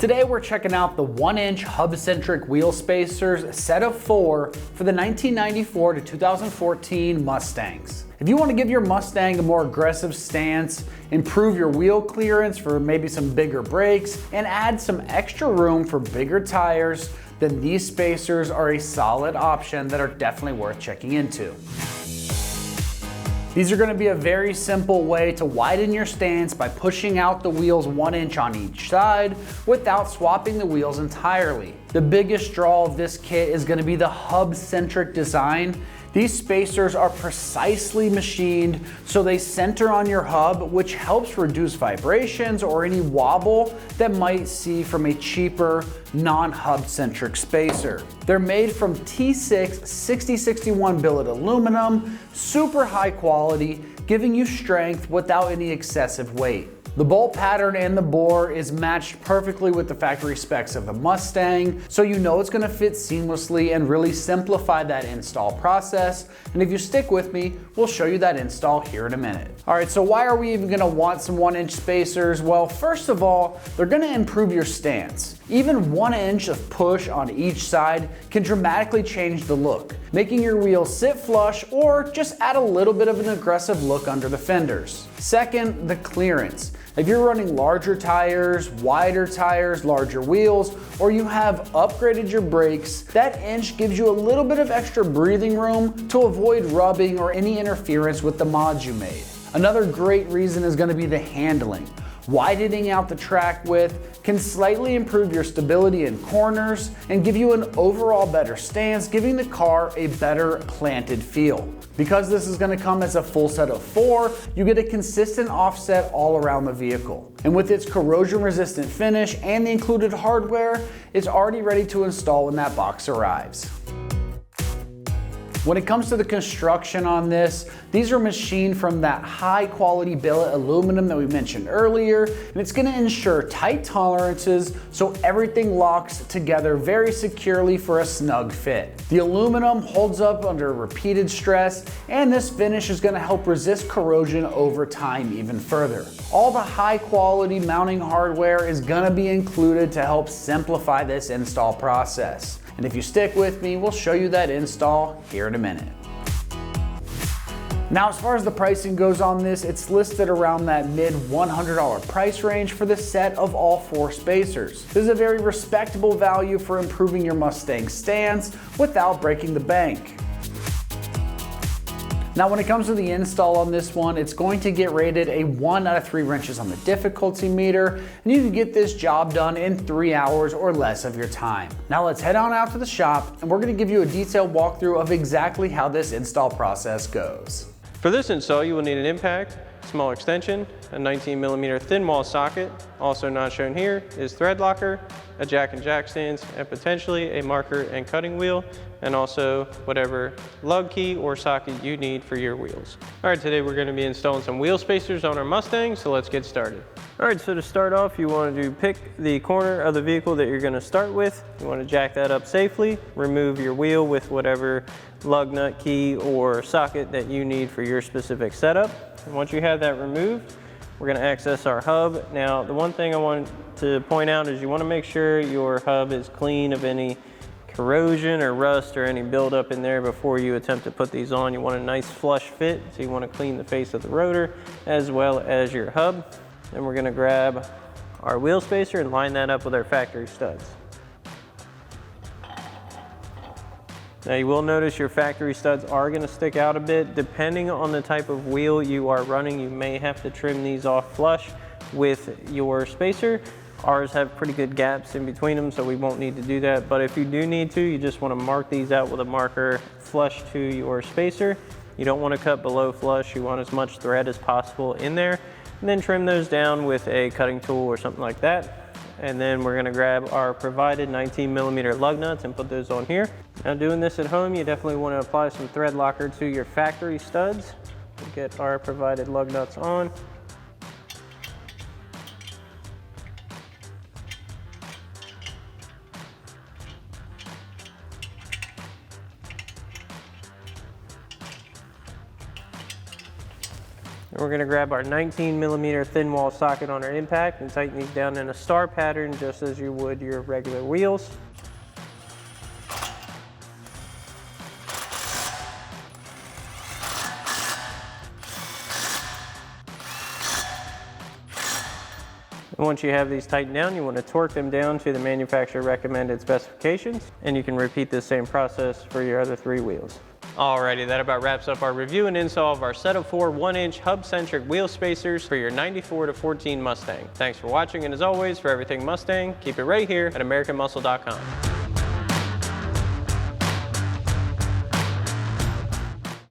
Today we're checking out the 1-inch Hubcentric Wheel Spacers set of 4 for the 1994 to 2014 Mustangs. If you want to give your Mustang a more aggressive stance, improve your wheel clearance for maybe some bigger brakes, and add some extra room for bigger tires, then these spacers are a solid option that are definitely worth checking into. These are going to be a very simple way to widen your stance by pushing out the wheels 1 inch on each side without swapping the wheels entirely. The biggest draw of this kit is going to be the hub-centric design. These spacers are precisely machined so they center on your hub, which helps reduce vibrations or any wobble that might see from a cheaper non-hub centric spacer. They're made from T6 6061 billet aluminum, super high quality, giving you strength without any excessive weight. The bolt pattern and the bore is matched perfectly with the factory specs of the Mustang, so you know it's going to fit seamlessly and really simplify that install process. And if you stick with me, we'll show you that install here in a minute. Alright, so why are we even going to want some 1-inch spacers? Well, first of all, they're going to improve your stance. Even 1 inch of push on each side can dramatically change the look, making your wheels sit flush or just add a little bit of an aggressive look under the fenders. Second, the clearance. If you're running larger tires, wider tires, larger wheels, or you have upgraded your brakes, that inch gives you a little bit of extra breathing room to avoid rubbing or any interference with the mods you made. Another great reason is going to be the handling. Widening out the track width can slightly improve your stability in corners and give you an overall better stance, giving the car a better planted feel. Because this is going to come as a full set of 4, you get a consistent offset all around the vehicle. And with its corrosion resistant finish and the included hardware, it's already ready to install when that box arrives. When it comes to the construction on this, these are machined from that high quality billet aluminum that we mentioned earlier, and it's going to ensure tight tolerances so everything locks together very securely for a snug fit. The aluminum holds up under repeated stress, and this finish is going to help resist corrosion over time even further. All the high quality mounting hardware is going to be included to help simplify this install process. And if you stick with me, we'll show you that install here in a minute. Now, as far as the pricing goes on this, it's listed around that mid $100 price range for the set of all 4 spacers. This is a very respectable value for improving your Mustang stance without breaking the bank. Now, when it comes to the install on this one, it's going to get rated a 1 out of 3 wrenches on the difficulty meter, and you can get this job done in 3 hours or less of your time. Now let's head on out to the shop, and we're going to give you a detailed walkthrough of exactly how this install process goes. For this install, you will need an impact, small extension, a 19mm thin wall socket. Also not shown here is thread locker, a jack and jack stands, and potentially a marker and cutting wheel, and also whatever lug key or socket you need for your wheels. All right, today we're going to be installing some wheel spacers on our Mustang, so let's get started. All right, so to start off, you want to pick the corner of the vehicle that you're going to start with. You want to jack that up safely, remove your wheel with whatever lug nut key or socket that you need for your specific setup. And once you have that removed, we're going to access our hub. Now, the one thing I want to point out is you want to make sure your hub is clean of any corrosion or rust or any buildup in there before you attempt to put these on. You want a nice flush fit, so you want to clean the face of the rotor as well as your hub. Then we're going to grab our wheel spacer and line that up with our factory studs. Now you will notice your factory studs are going to stick out a bit. Depending on the type of wheel you are running, you may have to trim these off flush with your spacer. Ours have pretty good gaps in between them, so we won't need to do that. But if you do need to, you just want to mark these out with a marker flush to your spacer. You don't want to cut below flush. You want as much thread as possible in there. And then trim those down with a cutting tool or something like that. And then we're going to grab our provided 19mm lug nuts and put those on here. Now, doing this at home, you definitely want to apply some thread locker to your factory studs. We'll get our provided lug nuts on. And we're gonna grab our 19 millimeter thin wall socket on our impact and tighten these down in a star pattern just as you would your regular wheels. And once you have these tightened down, you want to torque them down to the manufacturer recommended specifications, and you can repeat this same process for your other 3 wheels. Alrighty, that about wraps up our review and install of our set of 4 1-inch Hubcentric Wheel Spacers for your 94 to 14 Mustang. Thanks for watching, and as always, for everything Mustang, keep it right here at AmericanMuscle.com.